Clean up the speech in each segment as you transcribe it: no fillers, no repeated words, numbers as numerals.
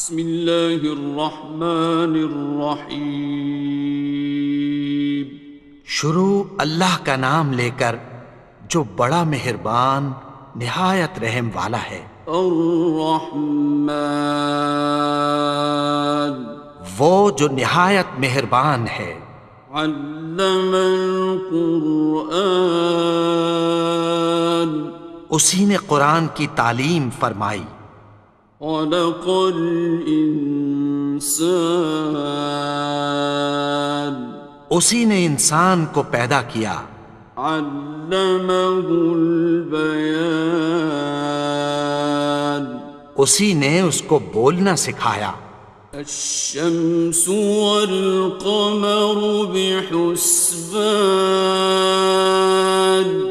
بسم اللہ الرحمن الرحیم۔ شروع اللہ کا نام لے کر جو بڑا مہربان نہایت رحم والا ہے۔ الرحمن، وہ جو نہایت مہربان ہے۔ علم القرآن، اسی نے قرآن کی تعلیم فرمائی۔ خلق الانسان، اسی نے انسان کو پیدا کیا۔ علمہ البیان، اسی نے اس کو بولنا سکھایا۔ الشمس والقمر بحسبان،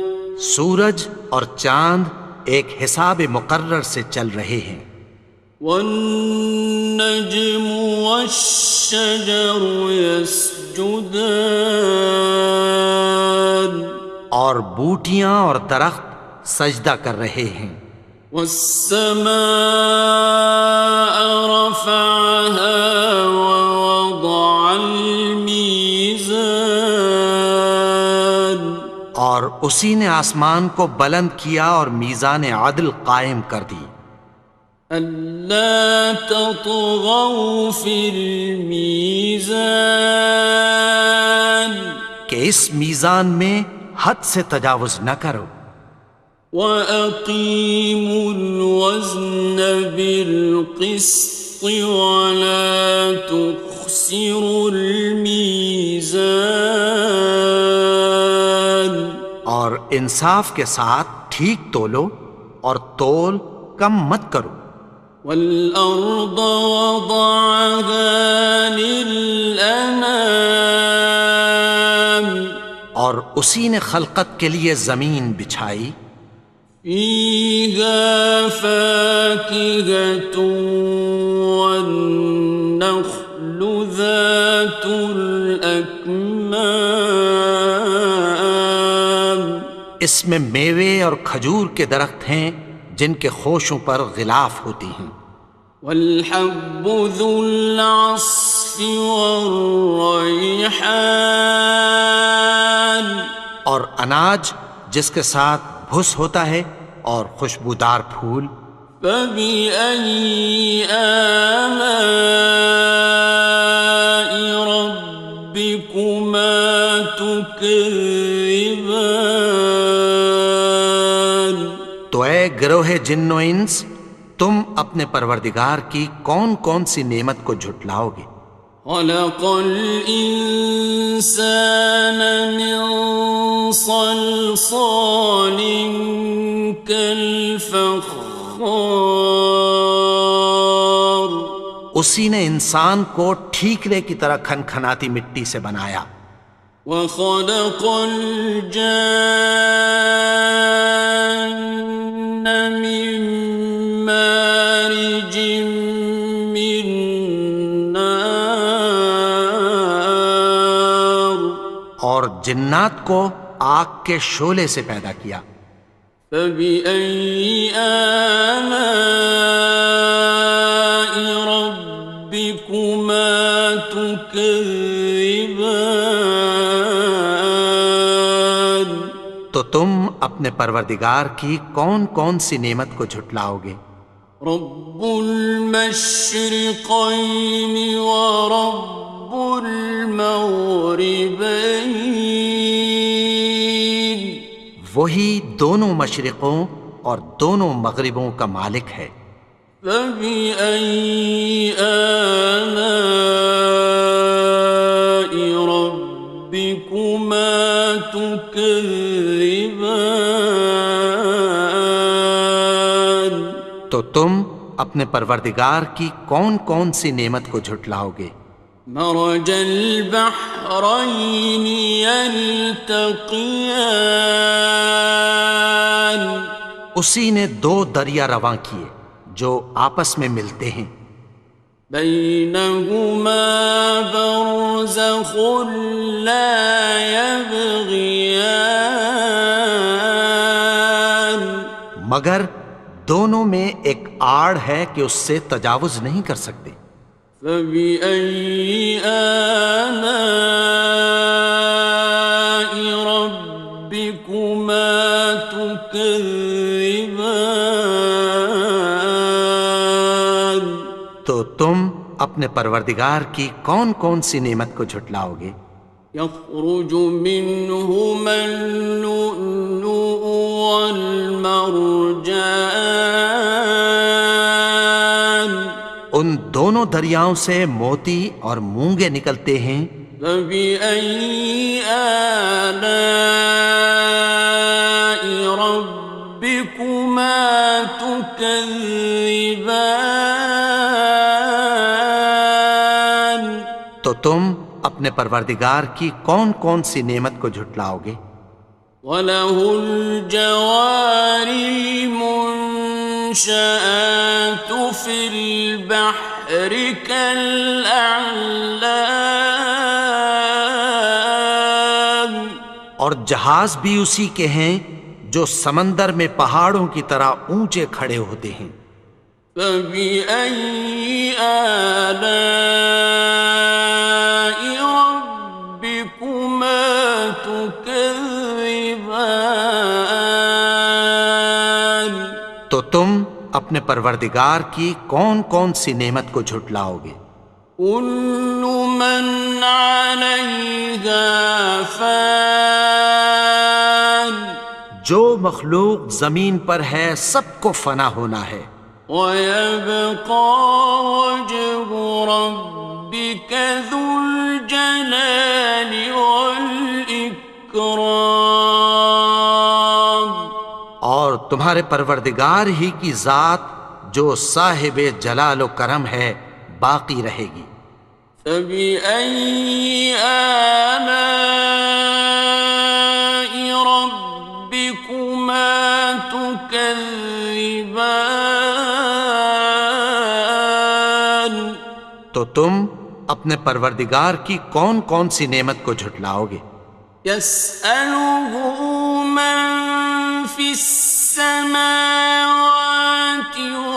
سورج اور چاند ایک حساب مقرر سے چل رہے ہیں۔ والنجم والشجر يسجدان، اور بوٹیاں اور درخت سجدہ کر رہے ہیں۔ والسماء رفعها ووضع الميزان، اور اسی نے آسمان کو بلند کیا اور میزان عدل قائم کر دی۔ ألا تطغوا في الميزان، کہ اس میزان میں حد سے تجاوز نہ کرو۔ وَأَقِيمُوا الْوَزْنَ بِالْقِسْطِ وَلَا تُخْسِرُوا الْمِيزَانَ، اور انصاف کے ساتھ ٹھیک تولو اور تول کم مت کرو۔ وَالْأَرْضَ وَضَعَهَا لِلْأَنَامِ، اور اسی نے خلقت کے لیے زمین بچھائی۔ فِيهَا فَاكِهَةٌ وَالنَّخْلُ ذَاتُ الْأَكْمَامِ، اس میں میوے اور کھجور کے درخت ہیں جن کے خوشوں پر غلاف ہوتی ہیں۔ وَالْحَبُّ ذُو الْعَصْفِ وَالرَّيْحَانِ، اور اناج جس کے ساتھ بھس ہوتا ہے اور خوشبودار پھول۔ فَبِأَيِّ آلَاءِ رَبِّكُمَا تُكَذِّبَانِ، تو اے گروہ جن و انس، تم اپنے پروردگار کی کون کون سی نعمت کو جھٹلاؤ گے؟ خَلَقَ الْإِنسَانَ مِنْ صَلْصَالٍ كَالْفَخَّارِ، اسی نے انسان کو ٹھیکرے کی طرح کھنکھناتی مٹی سے بنایا۔ وَخَلَقَ الْجَانَّ مِن مَّارِجٍ مِّن نَّارٍ، اور جنات کو آگ کے شعلے سے پیدا کیا۔ فَبِأَيِّ آلَاءِ رَبِّكُمَا تُكَذِّبَانِ، تو تم اپنے پروردگار کی کون کون سی نعمت کو جھٹلاؤ گے؟ رب المشرقین ورب المغربین، وہی دونوں مشرقوں اور دونوں مغربوں کا مالک ہے۔ فَبِأَيِّ آلَاءِ رَبِّكُمَا تُكَذِّبَانِ، تو تم اپنے پروردگار کی کون کون سی نعمت کو جھٹلاؤ گے؟ مرج البحرین یلتقیان، اسی نے دو دریا رواں کیے جو آپس میں ملتے ہیں۔ بینہما برزخ لا یبغیان، مگر دونوں میں ایک آڑ ہے کہ اس سے تجاوز نہیں کر سکتے۔ فبأي آلاء ربكما تكذبان؟ تو تم اپنے پروردگار کی کون کون سی نعمت کو جھٹلاؤ گے؟ يخرج منهما اللؤلؤ والمرجان ان دونوں دریاؤں سے موتی اور مونگے نکلتے ہیں۔ فبأي آلاء ربكما تكذبان؟ تو تم اپنے پروردگار کی کون کون سی نعمت کو جھٹلاؤ گے؟ وَلَهُ الْجَوَارِ الْمُنشَآتُ فِي الْبَحْرِ كَالْأَعْلَامِ، اور جہاز بھی اسی کے ہیں جو سمندر میں پہاڑوں کی طرح اونچے کھڑے ہوتے ہیں۔ فَبِأَيِّ آلَاءِ رَبِّكُمَا تُكَذِّبَانِ؟ تو تم اپنے پروردگار کی کون کون سی نعمت کو جھٹلاؤ گے؟ كُلُّ مَنْ عَلَيْهَا فَانٍ، جو مخلوق زمین پر ہے سب کو فنا ہونا ہے۔ وَيَبْقَى وَجْهُ رَبِّكَ ذُو الْجَلَالِ وَالْإِكْرَامِ، اور تمہارے پروردگار ہی کی ذات جو صاحب جلال و کرم ہے باقی رہے گی۔ فَبِأَيِّ آلَاءِ رَبِّكُمَا تُكَذِّبَانِ؟ تو تم اپنے پروردگار کی کون کون سی نعمت کو جھٹلاؤ گے؟ يَسْأَلُهُ مَن فِي السَّمَاوَاتِ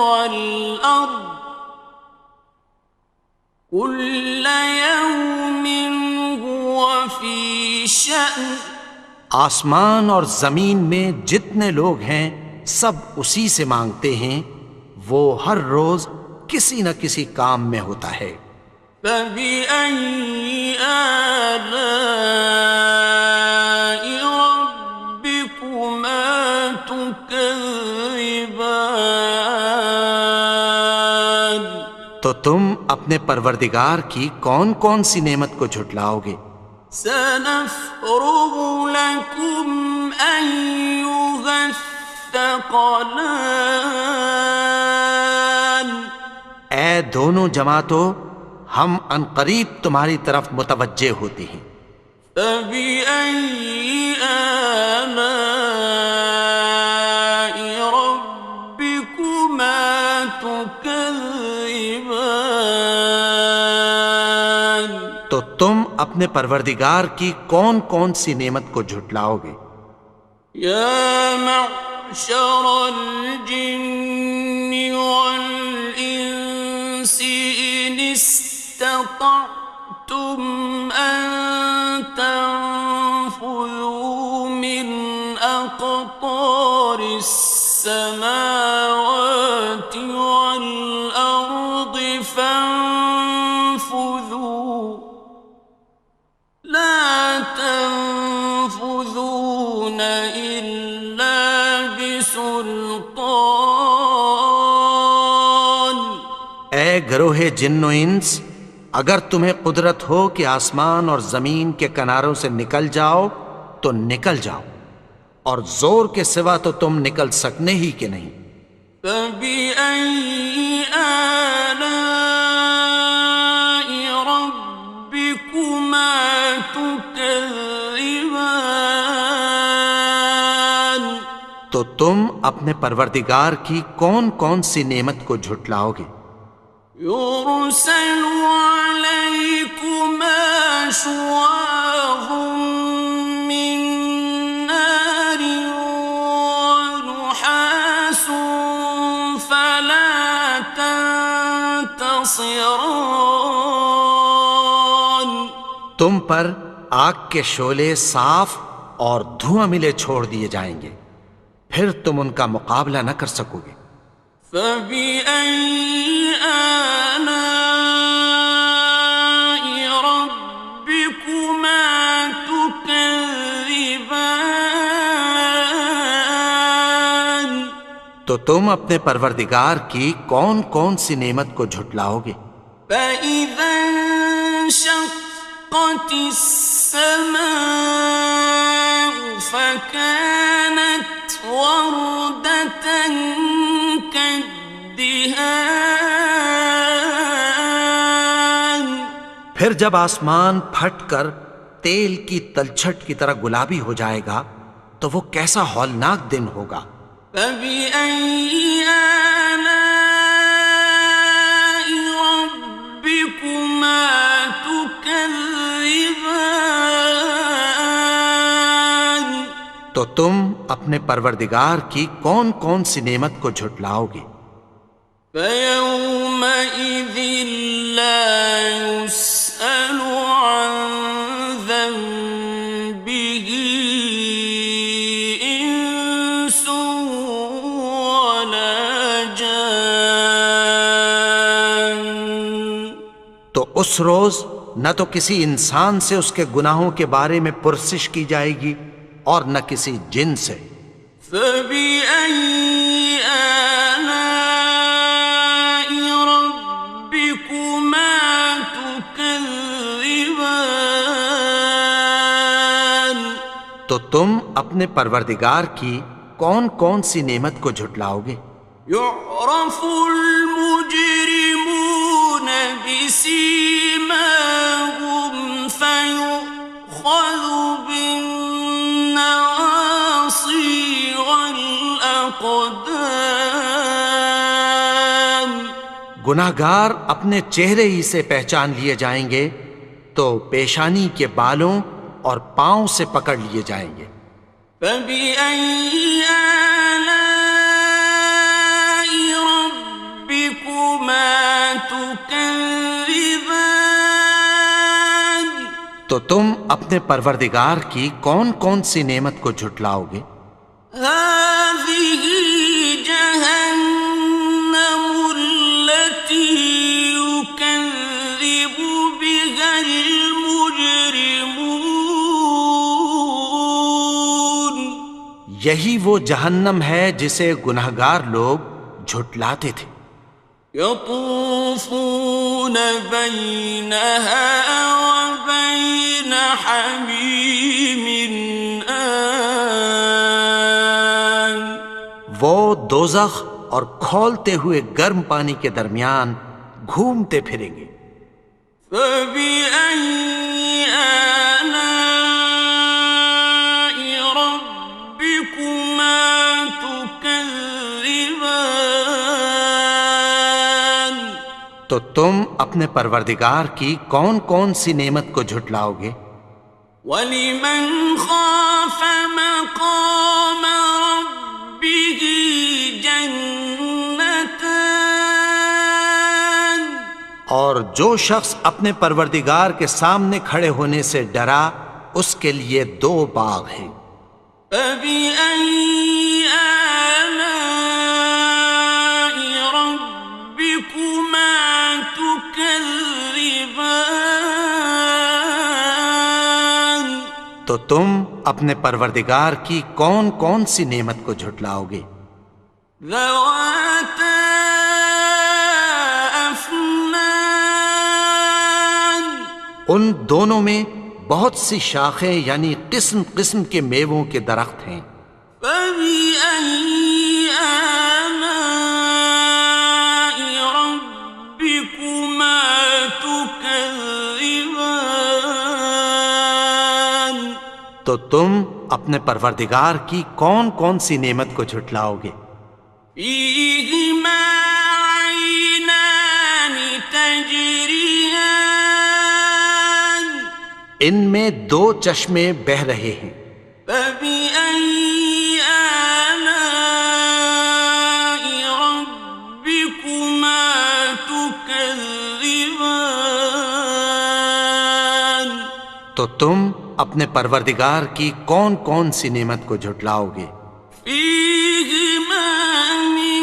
وَالْأَرْضِ كُلَّ يَوْمٍ هُوَ فِي شَأْنٍ، آسمان اور زمین میں جتنے لوگ ہیں سب اسی سے مانگتے ہیں، وہ ہر روز کسی نہ کسی کام میں ہوتا ہے۔ فَبِأَيِّ آلَاءِ رَبِّكُمَا تُكَذِّبَانِ؟ تو تم اپنے پروردگار کی کون کون سی نعمت کو جھٹلاؤ گے؟ سَنَفْرُغُ لَكُمْ أَيُّهَ الثَّقَلَانِ، اے دونوں جماعتوں، ہم عنقریب تمہاری طرف متوجہ ہوتے ہیں۔ فَبِأَيِّ آلَاءِ رَبِّكُمَا تُكَذِّبَانِ؟ تو تم اپنے پروردگار کی کون کون سی نعمت کو جھٹلاؤ گے؟ يَا مَعْشَرَ الْجِنِّ وَالْإِنسِ إِنِ اسْتَطَعْتُمْ أَن تَنفُذُوا مِنْ أَقْطَارِ السَّمَاوَاتِ وَالْأَرْضِ فَانفُذُوا لَا تَنفُذُونَ إِلَّا بِسُلْطَانٍ۔ اے گروہ جن و انس، اگر تمہیں قدرت ہو کہ آسمان اور زمین کے کناروں سے نکل جاؤ تو نکل جاؤ، اور زور کے سوا تو تم نکل سکنے ہی کہ نہیں۔ فَبِأَيِّ آلَاءِ رَبِّكُمَا تُكَذِّبَانِ؟ تو تم اپنے پروردگار کی کون کون سی نعمت کو جھٹلاؤ گے؟ يُرْسَلُ عَلَيْكُمَا شُوَاظٌ مِّن نَّارٍ وَنُحَاسٌ فَلَا ينتصران تم پر آگ کے شعلے صاف اور دھواں ملے چھوڑ دیے جائیں گے، پھر تم ان کا مقابلہ نہ کر سکو گے۔ فبأي آلاء ربكما تكذبان تو تم اپنے پروردگار کی کون کون سی نعمت کو جھٹلاؤ گے؟ فإذا انشقت السماء فكانت وردة كالدهان پھر جب آسمان پھٹ کر تیل کی تلچھٹ کی طرح گلابی ہو جائے گا تو وہ کیسا ہولناک دن ہوگا۔ فبأي آلاء ربكما تكذبان تو تم اپنے پروردگار کی کون کون سی نعمت کو جھٹلاؤ گے؟ فيومئذ لا يسأل عن ذنبه إنس ولا جان تو اس روز نہ تو کسی انسان سے اس کے گناہوں کے بارے میں پرسش کی جائے گی اور نہ کسی جن سے۔ فبأي آلاء ربكما تكذبان تو تم اپنے پروردگار کی کون کون سی نعمت کو جھٹلاؤ گے؟ يعرف المجرمون بسيماهم فيؤخذ بالنواصي والأقدام گناہگار اپنے چہرے ہی سے پہچان لیے جائیں گے تو پیشانی کے بالوں اور پاؤں سے پکڑ لیے جائیں گے۔ فبأي آلاء ربكما تكذبان تو تم اپنے پروردگار کی کون کون سی نعمت کو جھٹلاؤ گے؟ هذه جهنم التي يكذب بها المجرمون یہی وہ جہنم ہے جسے گناہگار لوگ جھٹلاتے تھے۔ يطوفون بينها وبين حميم آن وہ دوزخ اور کھولتے ہوئے گرم پانی کے درمیان گھومتے پھریں گے۔ فبأي آلاء ربكما تكذبان تو تم اپنے پروردگار کی کون کون سی نعمت کو جھٹلاؤ گے؟ وَلِمَنْ خَافَ مَقَامَ رَبِّهِ جَنَّتَانِ اور جو شخص اپنے پروردگار کے سامنے کھڑے ہونے سے ڈرا اس کے لیے دو باغ ہیں۔ فَبِأَيِّ آلَاءِ رَبِّكُمَا تُكَذِّبَانِ تو تم اپنے پروردگار کی کون کون سی نعمت کو جھٹلاؤ گے؟ ذَوَاتَا أَفْنَانٍ ان دونوں میں بہت سی شاخیں یعنی قسم قسم کے میووں کے درخت ہیں۔ فَبِأَيِّ آلَاءِ رَبِّكُمَا تُكَذِّبَانِ تو تم اپنے پروردگار کی کون کون سی نعمت کو جھٹلاؤ گے؟ فِيهِمَا عَيْنَانِ تَجْرِيَانِ ان میں دو چشمے بہہ رہے ہیں۔ فَبِأَيِّ آلَاءِ رَبِّكُمَا تُكَذِّبَانِ تو تم اپنے پروردگار کی کون کون سی نعمت کو جھٹلاؤ گے؟ فيهما من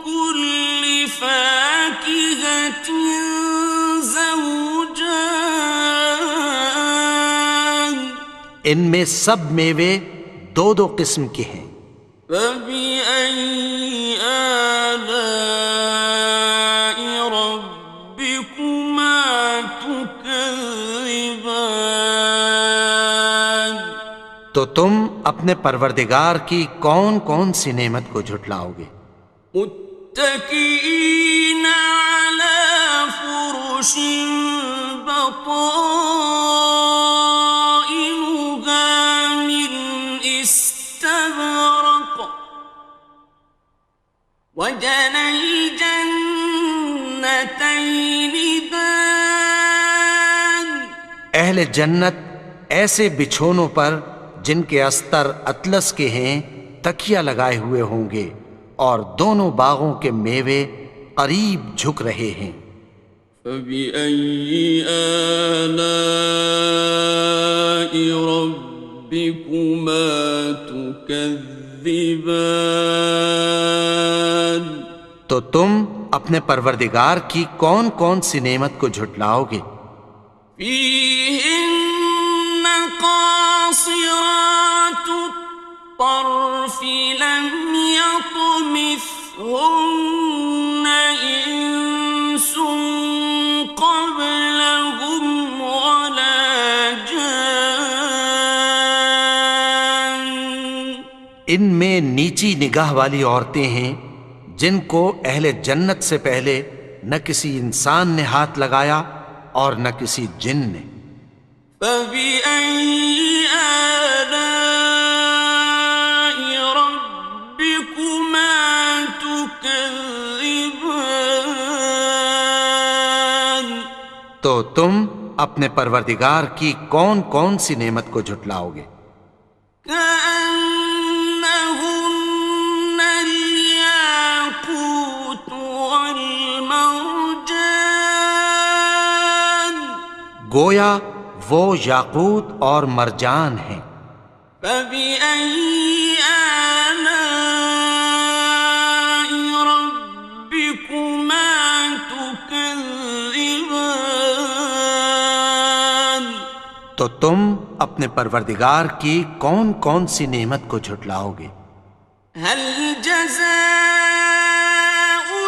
كل فاكهة زوجان ان میں سب میوے دو دو قسم کے ہیں۔ فبأي آلاء ربكما تكذبان تو تم اپنے پروردگار کی کون کون سی نعمت کو جھٹلاؤ گے؟ متكئين على فرش بطائنها من استبرق وجنى الجنتين دان اہل جنت ایسے بچھونوں پر جن کے استر اطلس کے ہیں تکیہ لگائے ہوئے ہوں گے، اور دونوں باغوں کے میوے قریب جھک رہے ہیں۔ فبأي آلاء ربكما تكذبان تو تم اپنے پروردگار کی کون کون سی نعمت کو جھٹلاؤ گے؟ فيهن قاصرات الطرف لم يطمثهن إنس قبلهم ولا جان ان میں نیچی نگاہ والی عورتیں ہیں جن کو اہل جنت سے پہلے نہ کسی انسان نے ہاتھ لگایا اور نہ کسی جن نے۔ فبأي آلاء ربكما تكذبان تو تم اپنے پروردگار کی کون کون سی نعمت کو جھٹلاؤ گے؟ كأنهن الياقوت والمرجان گویا وہ یاقوت اور مرجان ہیں۔ فبأي آلاء ربكما تكذبان تو تم اپنے پروردگار کی کون کون سی نعمت کو جھٹلاؤ گے؟ هل جزاء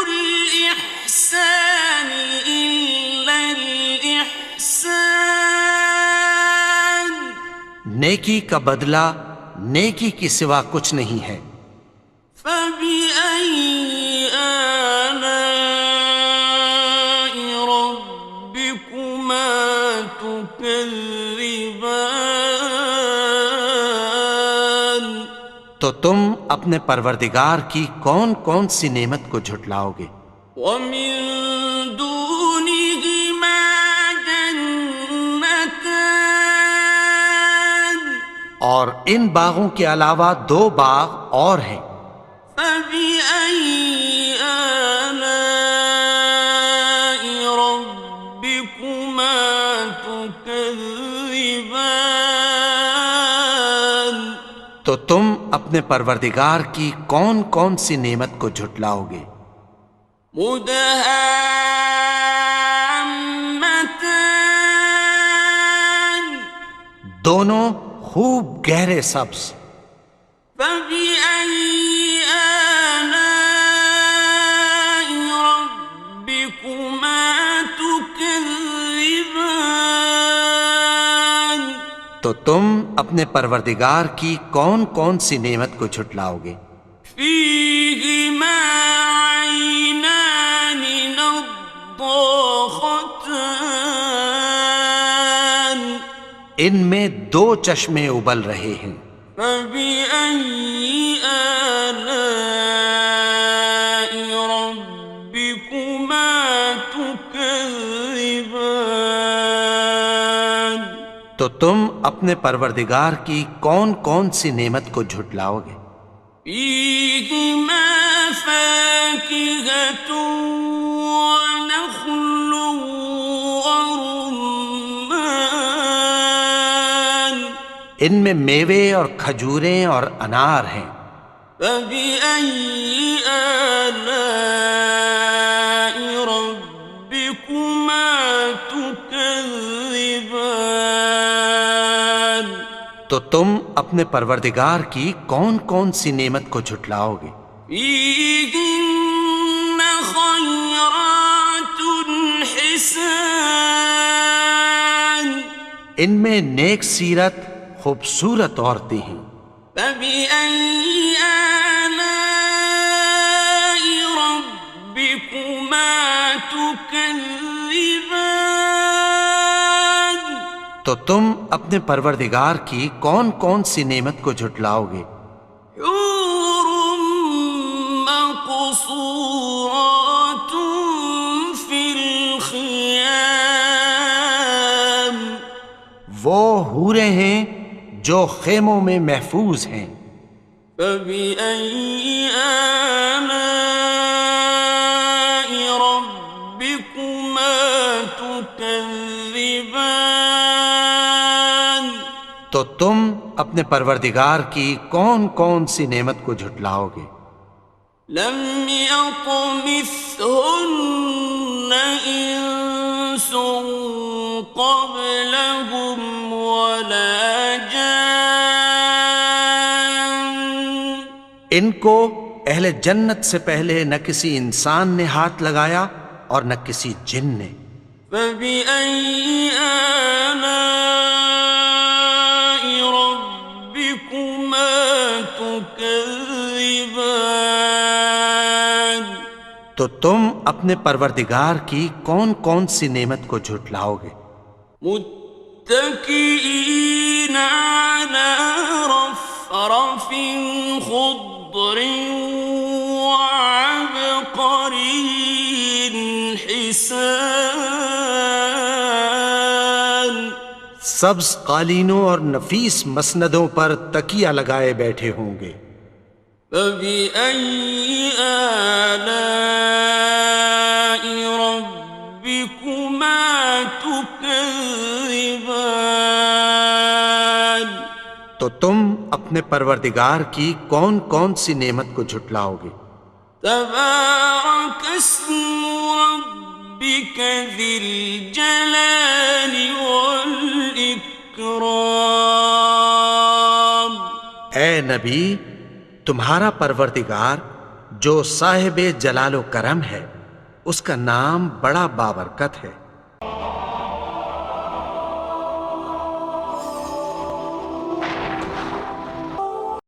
الإحسان إلا الإحسان نیکی کا بدلہ نیکی کی سوا کچھ نہیں ہے۔ فبأي آلاء ربكما تكذبان تو تم اپنے پروردگار کی کون کون سی نعمت کو جھٹلاؤ گے؟ ومن دونهما جنتان اور ان باغوں کے علاوہ دو باغ اور ہیں۔ فبأي آلاء ربكما تكذبان تو تم اپنے پروردگار کی کون کون سی نعمت کو جھٹلاؤ گے؟ مدهامتان دونوں خوب گہرے سبز۔ فبأي آلاء ربكما تكذبان تو تم اپنے پروردگار کی کون کون سی نعمت کو جھٹلاؤ گے؟ فيهما عينان نضاختان ان میں دو چشمے ابل رہے ہیں۔ فبأي آلاء ربكما تكذبان تو تم اپنے پروردگار کی کون کون سی نعمت کو جھٹلاؤ گے؟ فيهما فاكهة ونخل ورمان ان میں میوے اور کھجوریں اور انار ہیں۔ فبأي آلاء ربكما تكذبان؟ تو تم اپنے پروردگار کی کون کون سی نعمت کو جھٹلاؤ گے؟ فيهن خيرات حسان، ان میں نیک سیرت خوبصورت عورتیں ہیں۔ فبأي آلاء ربكما تكذبان؟ تو تم اپنے پروردگار کی کون کون سی نعمت کو جھٹلاؤ گے؟ حور مقصورات في الخيام، وہ حوریں ہیں جو خیموں میں محفوظ ہیں۔ فبأي آلاء ربكما تكذبان؟ تو تم اپنے پروردگار کی کون کون سی نعمت کو جھٹلاؤ گے؟ لم يطمثهن إنس قبلهم ولا جان، ان کو اہل جنت سے پہلے نہ کسی انسان نے ہاتھ لگایا اور نہ کسی جن نے۔ فبأي آلاء ربكما تكذبان؟ تو تم اپنے پروردگار کی کون کون سی نعمت کو جھٹلاؤ گے؟ متكئين على رفرف خضر وعبقري حسان، سبز قالینوں اور نفیس مسندوں پر تکیہ لگائے بیٹھے ہوں گے۔ فبأي آلاء ربكما تكذبان؟ تو تم اپنے پروردگار کی کون کون سی نعمت کو جھٹلاؤ گے؟ تبارك اسم ربك ذي الجلال والإكرام۔ اے نبی، تمہارا پروردگار جو صاحب جلال و کرم ہے، اس کا نام بڑا بابرکت ہے۔